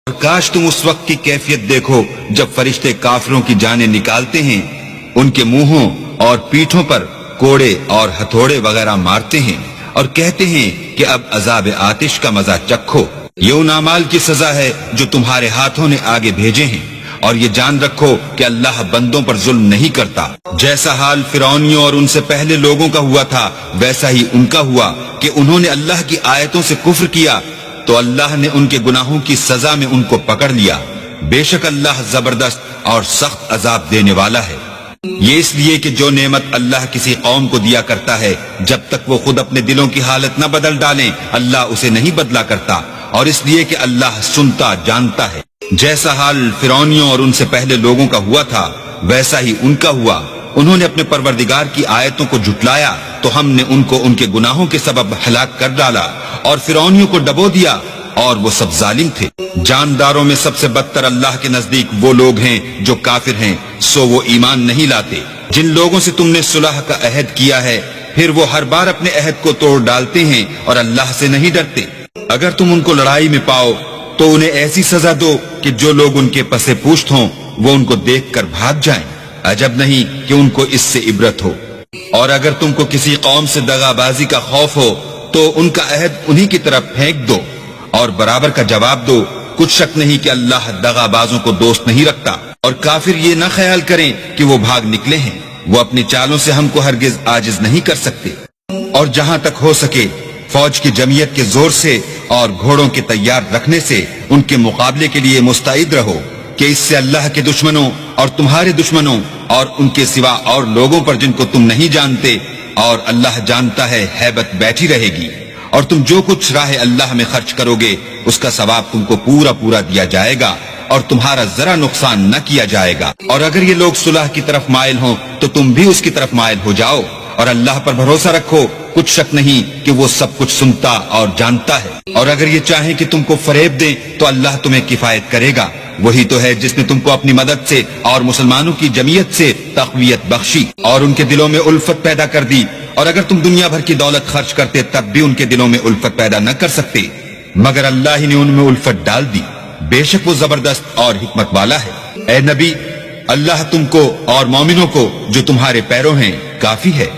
اور کاش تم اس وقت کی کیفیت دیکھو جب فرشتے کافروں کی جانیں نکالتے ہیں، ان کے منہوں اور پیٹھوں پر کوڑے اور ہتھوڑے وغیرہ مارتے ہیں اور کہتے ہیں کہ اب عذاب آتش کا مزہ چکھو، یہ ان اعمال کی سزا ہے جو تمہارے ہاتھوں نے آگے بھیجے ہیں، اور یہ جان رکھو کہ اللہ بندوں پر ظلم نہیں کرتا۔ جیسا حال فرعونیوں اور ان سے پہلے لوگوں کا ہوا تھا ویسا ہی ان کا ہوا کہ انہوں نے اللہ کی آیتوں سے کفر کیا تو اللہ نے ان کے گناہوں کی سزا میں ان کو پکڑ لیا۔ بے شک اللہ زبردست اور سخت عذاب دینے والا ہے۔ یہ اس لیے کہ جو نعمت اللہ کسی قوم کو دیا کرتا ہے جب تک وہ خود اپنے دلوں کی حالت نہ بدل ڈالیں اللہ اسے نہیں بدلا کرتا، اور اس لیے کہ اللہ سنتا جانتا ہے۔ جیسا حال فرعونیوں اور ان سے پہلے لوگوں کا ہوا تھا ویسا ہی ان کا ہوا، انہوں نے اپنے پروردگار کی آیتوں کو جھٹلایا تو ہم نے ان کو ان کے گناہوں کے سبب ہلاک کر ڈالا اور فرعونیوں کو ڈبو دیا، اور وہ سب ظالم تھے۔ جانداروں میں سب سے بدتر اللہ کے نزدیک وہ لوگ ہیں جو کافر ہیں، سو وہ ایمان نہیں لاتے۔ جن لوگوں سے تم نے صلح کا عہد کیا ہے پھر وہ ہر بار اپنے عہد کو توڑ ڈالتے ہیں اور اللہ سے نہیں ڈرتے۔ اگر تم ان کو لڑائی میں پاؤ تو انہیں ایسی سزا دو کہ جو لوگ ان کے پسے پوشت ہوں وہ ان کو دیکھ کر بھاگ جائیں، عجب نہیں کہ ان کو اس سے عبرت ہو۔ اور اگر تم کو کسی قوم سے دغا بازی کا خوف ہو تو ان کا عہد انہی کی طرف پھینک دو اور برابر کا جواب دو، کچھ شک نہیں کہ اللہ دغا بازوں کو دوست نہیں رکھتا۔ اور کافر یہ نہ خیال کریں کہ وہ بھاگ نکلے ہیں، وہ اپنی چالوں سے ہم کو ہرگز عاجز نہیں کر سکتے۔ اور جہاں تک ہو سکے فوج کی جمعیت کے زور سے اور گھوڑوں کے تیار رکھنے سے ان کے مقابلے کے لیے مستعد رہو کہ اس سے اللہ کے دشمنوں اور تمہارے دشمنوں اور ان کے سوا اور لوگوں پر جن کو تم نہیں جانتے اور اللہ جانتا ہے ہیبت بیٹھی رہے گی، اور تم جو کچھ راہ اللہ میں خرچ کرو گے اس کا ثواب تم کو پورا پورا دیا جائے گا اور تمہارا ذرا نقصان نہ کیا جائے گا۔ اور اگر یہ لوگ صلح کی طرف مائل ہوں تو تم بھی اس کی طرف مائل ہو جاؤ، اور اللہ پر بھروسہ رکھو، کچھ شک نہیں کہ وہ سب کچھ سنتا اور جانتا ہے۔ اور اگر یہ چاہیں کہ تم کو فریب دیں تو اللہ تمہیں کفایت کرے گا، وہی تو ہے جس نے تم کو اپنی مدد سے اور مسلمانوں کی جمعیت سے تقویت بخشی اور ان کے دلوں میں الفت پیدا کر دی، اور اگر تم دنیا بھر کی دولت خرچ کرتے تب بھی ان کے دلوں میں الفت پیدا نہ کر سکتے، مگر اللہ ہی نے ان میں الفت ڈال دی، بے شک وہ زبردست اور حکمت والا ہے۔ اے نبی، اللہ تم کو اور مومنوں کو جو تمہارے پیرو ہیں کافی ہے۔